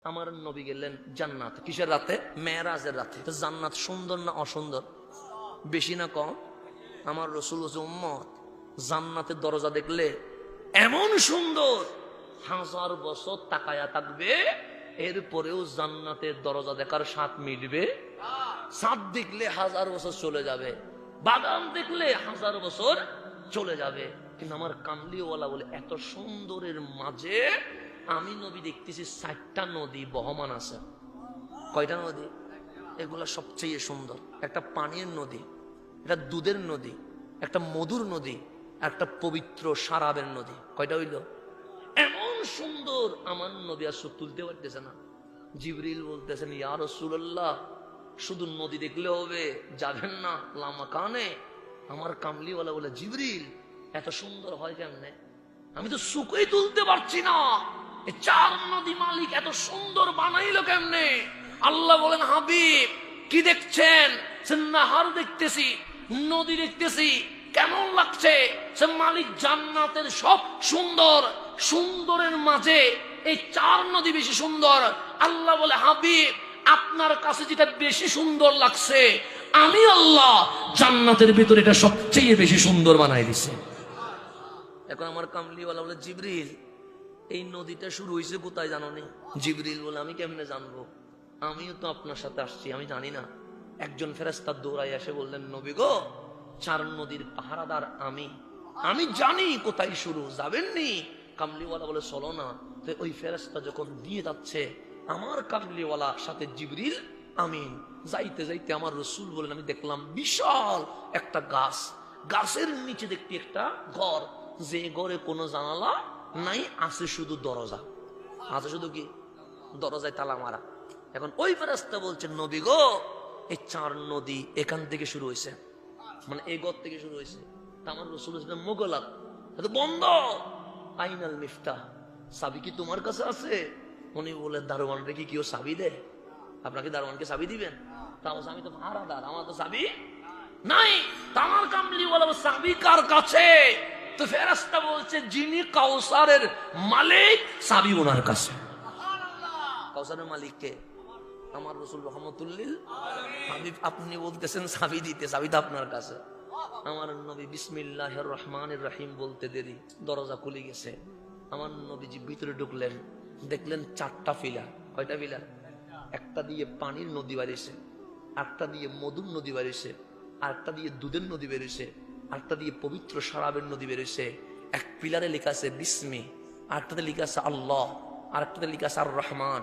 আমার নবী গেলেন জান্নাত। কিসের রাতে? মেরাজের রাতে। তো জান্নাত সুন্দর না অসুন্দর? বেশি না কম? আমার রসুল হচ্ছে উম্মত, জান্নাতের দরজা দেখলে এমন সুন্দর 1000 বছর তাকায়া থাকবে, এরপরেও জান্নাতের দরজা দেখার স্বাদ মিটবে। ছাদ দেখলে 1000 বছর চলে যাবে, বাগান দেখলে 1000 বছর চলে যাবে, কিন্তু আমার কামলিওয়ালা বলে এত সুন্দরের মাঝে আমি নবী দেখতেছি 4টা নদী বহমান আছে। কয়টা নদী? এগুলা সবচেয়ে সুন্দর। একটা পানির নদী, একটা দুধের নদী, একটা মধুর নদী, একটা পবিত্র শারাবের নদী। কয়টা হইল? এমন সুন্দর আমার নবী আর চোখ তুলতে পারতেছে না। জিবরিল বলতেছেন, ইয়া রাসূলুল্লাহ, শুধু নদী দেখলে হবে, যাবেন না লামা কানে? আমার কামলিওয়ালা বলে, জিবরিল এত সুন্দর হয় কেমনে? আমি তো চোখই তুলতে পারছি না, এই 4 নদী মালিক এত সুন্দর বানাইলো কেমনে? আল্লাহ বলেন, হাবিব কি দেখছেন? নাহার দেখতেছি, নদী দেখতেছি, কেমন লাগছে? সে মালিক জান্নাতের সব সুন্দর, সুন্দরের মাঝে এই 4 নদী বেশি সুন্দর। আল্লাহ বলে, হাবিব আপনার কাছে যেটা বেশি সুন্দর লাগছে, আমি আল্লাহ জান্নাতের ভিতরে এটা সবচেয়ে বেশি সুন্দর বানাই দিছে। এখন আমার কামলিওয়ালা বলে, জিবরিল এই নদীটা শুরু হয়েছে কোথায় জানো নি? জিবরিল বলে, আমি কেমনে জানবো? আমিও তো আপনার সাথে আসছি, আমি জানি না। একজন ফেরেশতা দৌড়াই এসে বললেন, নবী গো, 4 নদীর পাহারাদার আমি জানি কোথায় শুরু, যাবেননি? কামলিওয়ালা বলে, চলো না। তো ওই ফেরেশতা যখন দিয়ে যাচ্ছে, আমার কামলিওয়ালা সাথে জিবরিল আমিন যাইতে যাইতে আমার রসুল বলেন, আমি দেখলাম বিশাল একটা গাছ, গাছের নিচে দেখতে একটা ঘর, যে ঘরে কোনো জানালা নাই, আছে শুধু দরজা। আছে শুধু কি? দরজায় তালা মারা। এখন ওই ফেরেশতা বলছেন, নবী গো, এই 4 নদী এখান থেকে শুরু হয়েছে, মানে এই ঘর থেকে শুরু হয়েছে। তা আমার রসুল মোগলাক বন্ধ। আইনাল মিফতাহ, চাবি কি তোমার কাছে আছে? উনি বলে, দারোয়ান রেখে কেউ চাবি দেয়? আপনাকে দারোয়ানকে চাবি দিবেন? তাও আমি তো ভাড়াদার, আমার তো চাবি নাই। তামার কামলিওয়ালা চাবি কার কাছে? তো ফেরেশতা বলছে, যিনি কাউসারের মালিক, চাবি ওনার কাছে। কাউসারের মালিক কে? আমার রাসূল রহমাতুল্লিল হাবিব। আপনি বলতেছেন চাবি দিতে, চাবি তো আপনার কাছে। আমার নবী বিসমিল্লাহির রহমানির রহিম বলতে দেরি দরজা খুলে গেছে। আমার নবীজি ভিতরে ঢুকলেন, দেখলেন 4টা পিলার। কয়টা পিলার? একটা দিয়ে পানির নদী বেরিয়েছে, একটা দিয়ে মধুর নদী বেরিয়েছে, আরেকটা দিয়ে দুধের নদী বেরিয়েছে, আরেকটা দিয়ে পবিত্র শারাবের নদী বেরিয়েছে। এক পিলারে লেখা আছে বিসমি, আরেকটাতে লেখা আছে আল্লাহ, আরেকটাতে লেখা আছে আর রহমান,